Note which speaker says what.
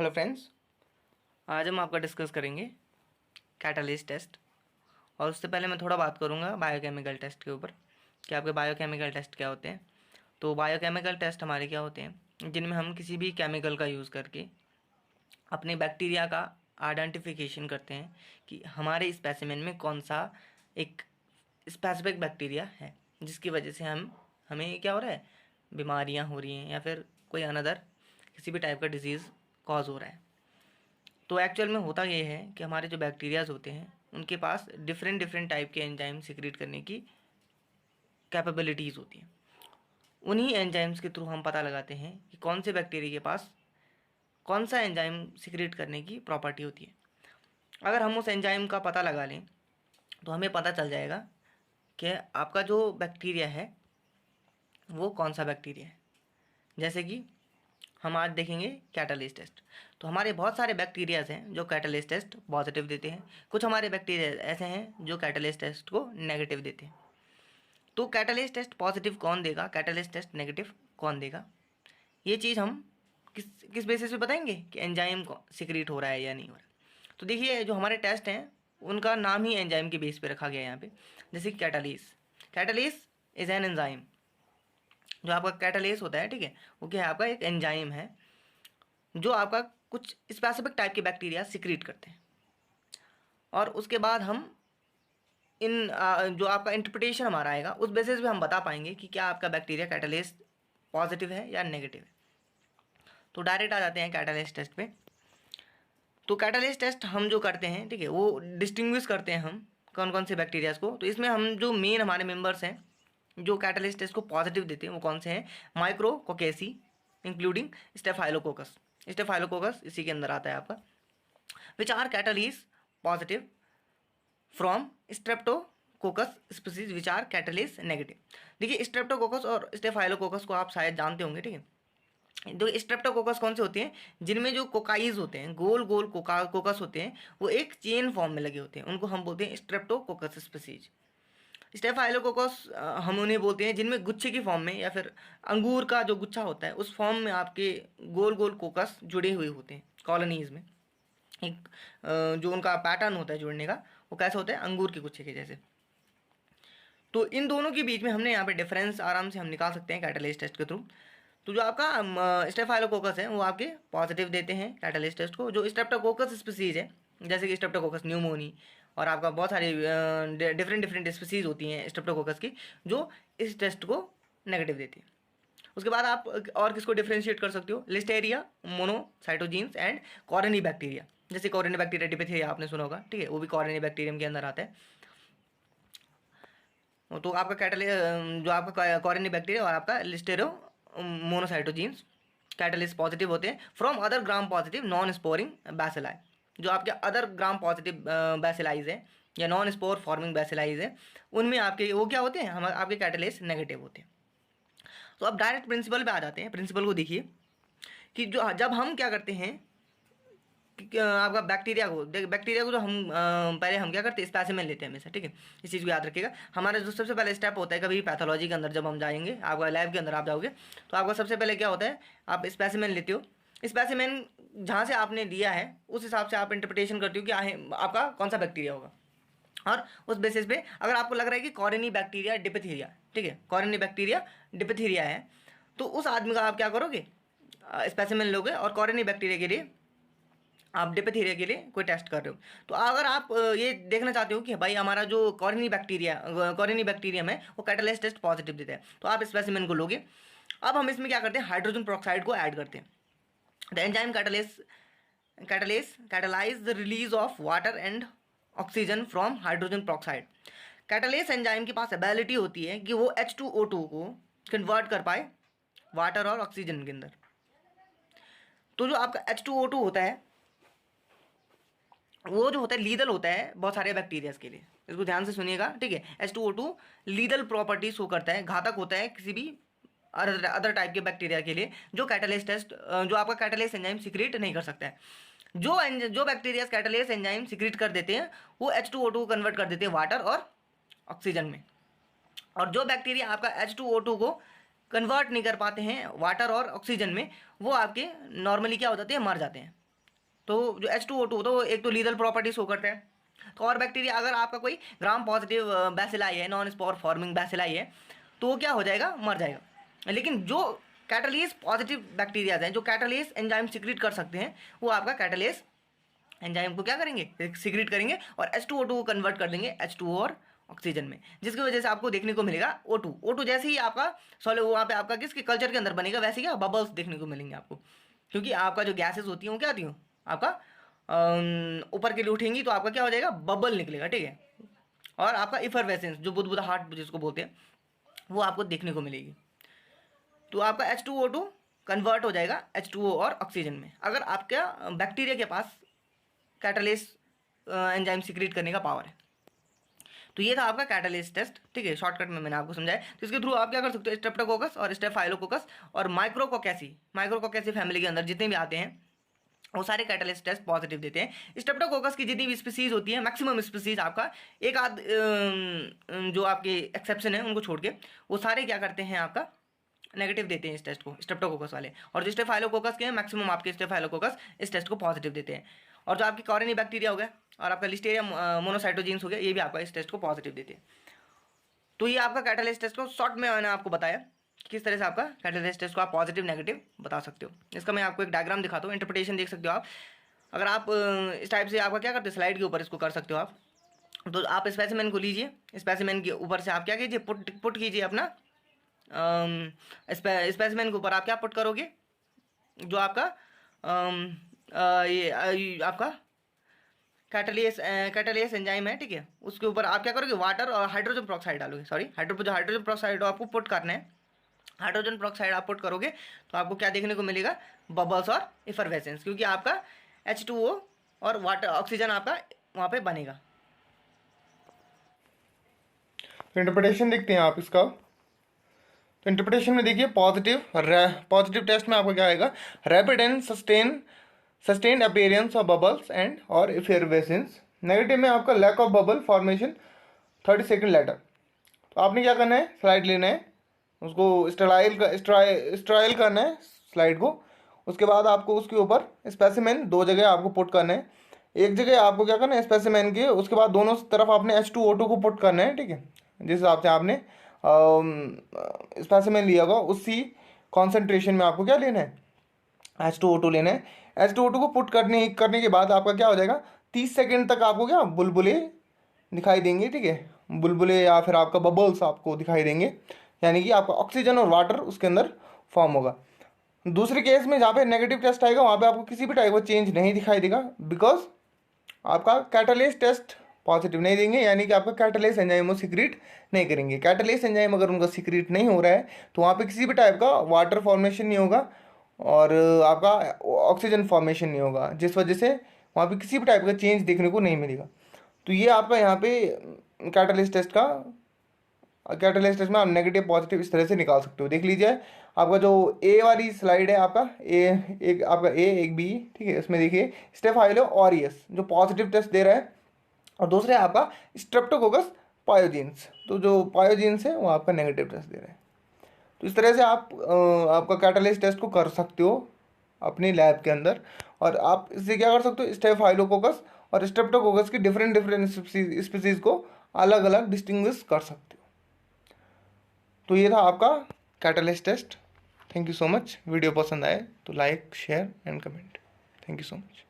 Speaker 1: Hello friends, आज हम आपका डिस्कस करेंगे कैटालिस्ट टेस्ट। और उससे पहले मैं थोड़ा बात करूंगा बायोकेमिकल टेस्ट के ऊपर कि आपके बायोकेमिकल टेस्ट क्या होते हैं। तो बायोकेमिकल टेस्ट हमारे क्या होते हैं, जिनमें हम किसी भी केमिकल का यूज़ करके अपने बैक्टीरिया का आइडेंटिफिकेशन करते हैं कि हमारे स्पेसिमेन में कौन सा एक स्पेसिफिक बैक्टीरिया है जिसकी वजह से हमें क्या हो रहा है, बीमारियां हो रही हैं या फिर कोई अनदर किसी भी टाइप का डिजीज़ कॉज हो रहा है। तो एक्चुअल में होता ये है कि हमारे जो बैक्टीरियाज होते हैं उनके पास डिफरेंट डिफरेंट टाइप के एंजाइम सिक्रीट करने की कैपेबिलिटीज़ होती हैं। उन्हीं एंजाइम्स के थ्रू हम पता लगाते हैं कि कौन से बैक्टीरिया के पास कौन सा एंजाइम सिक्रीट करने की प्रॉपर्टी होती है। अगर हम उस एंजाइम का पता लगा लें तो हमें पता चल जाएगा कि आपका जो बैक्टीरिया है वो कौन सा बैक्टीरिया है। जैसे कि हम आज देखेंगे कैटालिस्ट टेस्ट। तो हमारे बहुत सारे बैक्टीरियाज हैं जो कैटालिस्ट टेस्ट पॉजिटिव देते हैं, कुछ हमारे बैक्टीरिया ऐसे हैं जो कैटालिस्ट टेस्ट को नेगेटिव देते हैं। तो कैटालिस्ट टेस्ट पॉजिटिव कौन देगा, कैटालिस्ट टेस्ट नेगेटिव कौन देगा, ये चीज़ हम किस किस बेसिस पे बताएंगे कि एंजाइम सिक्रीट हो रहा है या नहीं हो रहा है। तो देखिए, जो हमारे टेस्ट हैं उनका नाम ही एंजाइम के बेस पे रखा गया है यहाँ पे। जैसे catalyst, catalyst is an enzyme. जो आपका कैटालेस होता है, ठीक है, वो क्या है, आपका एक एंजाइम है जो आपका कुछ स्पेसिफिक टाइप के बैक्टीरिया सिक्रीट करते हैं। और उसके बाद हम इन जो आपका इंटरप्रिटेशन हमारा आएगा उस बेसिस पे हम बता पाएंगे कि क्या आपका बैक्टीरिया कैटालेस पॉजिटिव है या नेगेटिव है। तो डायरेक्ट आ जाते हैं कैटालेस टेस्ट पे। तो कैटालेस टेस्ट हम जो करते हैं, ठीक है, वो डिस्टिंग्विश करते हैं हम कौन कौन से बैक्टीरियाज को। तो इसमें हम जो मेन हमारे मेंबर्स हैं जो कैटालिस्ट टेस्ट को पॉजिटिव देते हैं वो कौन से हैं, माइक्रोकोकेसी इंक्लूडिंग स्टेफाइलोकोकस। स्टेफाइलोकोकस इसी के अंदर आता है आपका। Which are catalase positive from Streptococcus species which are catalase negative. देखिए, स्ट्रेप्टोकोकस और स्टेफाइलोकोकस को आप शायद जानते होंगे, ठीक है। तो स्ट्रेप्टोकोकस कौन से होते हैं, जिनमें जो कोकाइज होते हैं, गोल गोल कोकस होते हैं, वो एक चेन फॉर्म में लगे होते हैं, उनको हम बोलते हैं स्ट्रेप्टोकोकस स्पीसीज। स्टेफाइलोकोकस हम उन्हें बोलते हैं जिनमें गुच्छे की फॉर्म में या फिर अंगूर का जो गुच्छा होता है उस फॉर्म में आपके गोल गोल कोकस जुड़े हुए होते हैं कॉलोनीज में। एक जो उनका पैटर्न होता है जुड़ने का वो कैसे होता है, अंगूर के गुच्छे के जैसे। तो इन दोनों के बीच में हमने यहाँ पे डिफरेंस आराम से हम निकाल सकते हैं कैटालिस्ट टेस्ट के थ्रू। तो जो आपका स्टेफाइलोकोकस है वो आपके पॉजिटिव देते हैं कैटालिस्ट टेस्ट को। जो स्ट्रेप्टोकोकस स्पीसीज है जैसे कि स्ट्रेप्टोकोकस न्यूमोनी और आपका बहुत सारी डिफरेंट डिफरेंट स्पीसीज होती हैं स्ट्रेप्टोकोकस की जो इस टेस्ट को नेगेटिव देती है। उसके बाद आप और किसको डिफरेंशिएट कर सकते हो, लिस्टेरिया, मोनोसाइटोजीन्स एंड कॉरेनी बैक्टीरिया। जैसे कॉरेनी बैक्टीरिया डिप्थीरिया आपने सुना होगा, ठीक है, वो भी कॉरेनी बैक्टीरियम के अंदर आता है। तो आपका जो आपका कॉरेनी बैक्टीरिया और आपका लिस्टेरो मोनोसाइटोजीन्स कैटालिस्ट पॉजिटिव होते हैं from other gram positive non sporing bacilli. जो आपके अदर ग्राम पॉजिटिव बैसिलाइज है या नॉन स्पोर फॉर्मिंग बैसिलाइज है उनमें आपके वो क्या होते हैं, हम आपके कैटालिस्ट नेगेटिव होते हैं। तो अब डायरेक्ट प्रिंसिपल पे आ जाते हैं। प्रिंसिपल को देखिए कि जो जब हम क्या करते हैं आपका बैक्टीरिया को जो हम पहले हम क्या करते हैं, स्पेसिमेन लेते हैं हमेशा, ठीक है, इस चीज़ को याद रखिएगा। हमारा जो सबसे पहले स्टेप होता है कभी पैथोलॉजी के अंदर जब हम जाएंगे, आपका लैब के अंदर आप जाओगे तो आपका सबसे पहले क्या होता है, आप स्पेसिमेन लेते हो। स्पेसिमेन जहाँ से आपने लिया है उस हिसाब से आप इंटरप्रिटेशन करते हो कि आपका कौन सा बैक्टीरिया होगा। और उस बेसिस पे अगर आपको लग रहा है कि कॉरेनी बैक्टीरिया डिप्थीरिया, ठीक है, कॉरेनी बैक्टीरिया डिप्थीरिया है, तो उस आदमी का आप क्या करोगे, स्पेसिमेन लोगे और कॉरेनी बैक्टीरिया के लिए आप डिप्थीरिया के लिए कोई टेस्ट कर रहे हो। तो अगर आप ये देखना चाहते हो कि भाई हमारा जो कॉरेनी बैक्टीरियम है वो कैटालिस्ट टेस्ट पॉजिटिव देता है, तो आप स्पेसिमेन को लोगे। अब हम इसमें क्या करते हैं, हाइड्रोजन पेरोक्साइड को ऐड करते हैं। The enzyme catalyze the release of water and oxygen from hydrogen peroxide. Catalase enzyme के पास एबिलिटी होती है कि वो H2O2 को कन्वर्ट कर पाए वाटर और ऑक्सीजन के अंदर। तो जो आपका H2O2 होता है वो जो होता है लीदल होता है बहुत सारे बैक्टीरियाज के लिए, इसको ध्यान से सुनिएगा, ठीक है। H2O2 लीदल प्रॉपर्टी शो करता है, घातक होता है किसी भी अदर टाइप के बैक्टीरिया के लिए जो कैटालिस्ट टेस्ट जो आपका कैटालिस्ट एंजाइम सिक्रीट नहीं कर सकता है। जो बैक्टीरिया कैटालिस्ट एंजाइम सिक्रीट कर देते हैं वो H2O2 कन्वर्ट कर देते हैं वाटर और ऑक्सीजन में। और जो बैक्टीरिया आपका H2O2 को कन्वर्ट नहीं कर पाते हैं वाटर और ऑक्सीजन में, वो आपके नॉर्मली क्या हो जाते हैं, मर जाते हैं। तो जो H2O2 होता है वो एक तो लीथल प्रॉपर्टी शो करता है। तो और बैक्टीरिया, अगर आपका कोई ग्राम पॉजिटिव बैसिलाई है, नॉन स्पोर फॉर्मिंग बैसिलाई है, तो वो क्या हो जाएगा, मर जाएगा। लेकिन जो कैटालेस पॉजिटिव बैक्टीरियाज हैं, जो कैटालेस एंजाइम सिक्रीट कर सकते हैं, वो आपका कैटालेस एंजाइम को क्या करेंगे, सिक्रीट करेंगे और H2O2 को कन्वर्ट कर देंगे H2O और ऑक्सीजन में, जिसकी वजह से आपको देखने को मिलेगा O2 जैसे ही आपका सॉलिड वहाँ पे आपका किसके कल्चर के अंदर बनेगा, वैसे क्या बबल्स देखने को मिलेंगे आपको, क्योंकि आपका जो गैसेस होती हैं वो क्या होती हैं, आपका ऊपर के लिए उठेंगी तो आपका क्या हो जाएगा, बबल निकलेगा, ठीक है। और आपका इफरवेसेंस जो बुदबुदा हार्ट जिसको बोलते हैं, वो आपको देखने को मिलेगी। तो आपका H2O2 कन्वर्ट हो जाएगा H2O और ऑक्सीजन में, अगर आपका बैक्टीरिया के पास कैटालेस एंजाइम सिक्रीट करने का पावर है। तो ये था आपका कैटालेस टेस्ट, ठीक है, शॉर्टकट में मैंने आपको समझाया। तो इसके थ्रू आप क्या कर सकते हो, स्ट्रेप्टोकोकस और स्टेफाइलोकोकस और माइक्रोकोकेसी फैमिली के अंदर जितने भी आते हैं वो सारे कैटालिस्ट टेस्ट पॉजिटिव देते हैं। स्ट्रेप्टोकोकस की जितनी भी स्पीसीज होती है, मैक्सिमम स्पीसीज आपका एक आध जो आपके एक्सेप्शन है उनको छोड़ के वो सारे क्या करते हैं, आपका नेगेटिव देते हैं इस टेस्ट को, स्ट्रेप्टोकोकस वाले। और जो स्टेफाइलोकोकस के हैं, मैक्सिमम आपके स्टेफाइलोकोकस इस टेस्ट को पॉजिटिव देते हैं। और जो आपकी कॉरेनी बैक्टीरिया हो गया और आपका लिस्टेरिया मोनोसाइटोजीन्स हो गया, ये भी आपका इस टेस्ट को पॉजिटिव देते हैं। तो ये आपका कैटालिस्ट टेस्ट को शॉर्ट में मैंने आपको बताया किस तरह से आपका कैटालिस्ट टेस्ट को आप पॉजिटिव नेगेटिव बता सकते हो। इसका मैं आपको एक डायग्राम दिखाता हूँ, इंटरप्रिटेशन देख सकते हो आप। अगर आप इस टाइप से आपका क्या करते हो, स्लाइड के ऊपर इसको कर सकते हो आप। तो आप स्पेसिमेन को लीजिए, स्पेसिमेन के ऊपर से आप क्या कीजिए, पुट कीजिए अपना स्पेसिमेन के ऊपर आप क्या पुट करोगे, जो आपका ये आपका कैटालेस एंजाइम है, ठीक है, उसके ऊपर आप क्या करोगे, वाटर और हाइड्रोजन पेरोक्साइड डालोगे, सॉरी हाइड्रोजन पेरोक्साइड आपको पुट करना है। हाइड्रोजन पेरोक्साइड आप पुट करोगे तो आपको क्या देखने को मिलेगा, बबल्स और इफरवेसेंस, क्योंकि आपका H2O और वाटर ऑक्सीजन आपका वहाँ पे बनेगा।
Speaker 2: तो इंटरप्रिटेशन देखते हैं आप इसका। तो इंटरप्रिटेशन में देखिए पॉजिटिव टेस्ट में आपको क्या आएगा, rapid and sustained appearance of bubbles and और इफरवेसेंस। नेगेटिव में आपका lack of bubble formation 30 second later. तो आपने क्या करना है, स्लाइड लेना है, उसको स्ट्राइल करना है स्लाइड को। उसके बाद आपको उसके ऊपर स्पेसिमेन 2 जगह आपको पुट करना है। एक जगह आपको क्या करना है स्पेसिमेन के, उसके बाद दोनों तरफ आपने H2O2 को पुट करना है, ठीक है। जिस हिसाब से आपने स्पेसिमेन लिया होगा उसी कॉन्सेंट्रेशन में आपको क्या लेना है, H2O2 लेना है। H2O2 को पुट करने के बाद आपका क्या हो जाएगा, 30 सेकेंड तक आपको क्या बुलबुले दिखाई देंगे, ठीक है, बुलबुले या फिर आपका बबल्स आपको दिखाई देंगे, यानी कि आपका ऑक्सीजन और वाटर उसके अंदर फॉर्म होगा। दूसरे केस में जहाँ पे नेगेटिव टेस्ट आएगा वहाँ पे आपको किसी भी टाइप का चेंज नहीं दिखाई देगा, बिकॉज आपका कैटालेस टेस्ट पॉजिटिव नहीं देंगे, यानी कि आपका कैटालेस एंजाइम वो सिक्रीट नहीं करेंगे। कैटालेस एंजाइम अगर उनका सिक्रीट नहीं हो रहा है तो वहाँ पे किसी भी टाइप का वाटर फॉर्मेशन नहीं होगा और आपका ऑक्सीजन फॉर्मेशन नहीं होगा, जिस वजह से वहाँ पे किसी भी टाइप का चेंज देखने को नहीं मिलेगा। तो ये आपका यहाँ पे कैटालिस्ट टेस्ट में आप नेगेटिव पॉजिटिव इस तरह से निकाल सकते हो। देख लीजिए आपका जो ए वाली स्लाइड है, आपका एक आपका ए एक बी, ठीक है, इसमें देखिए स्टेफाइलो ऑरियस जो पॉजिटिव टेस्ट दे रहा है और दूसरे आपका स्ट्रेप्टोकोकस पायोजीन्स, तो जो पायोजीन्स है वो आपका नेगेटिव टेस्ट दे रहा है। तो इस तरह से आप आपका कैटालिस्ट टेस्ट को कर सकते हो अपनी लैब के अंदर। और आप इससे क्या कर सकते हो, स्टेफाइलोकोकस और स्ट्रेप्टोकोकस की डिफरेंट स्पीसीज को अलग अलग डिस्टिंग्विश कर सकते हो। तो ये था आपका catalyst test. Thank you so much. Video पसंद आए तो like share and comment. Thank you so much.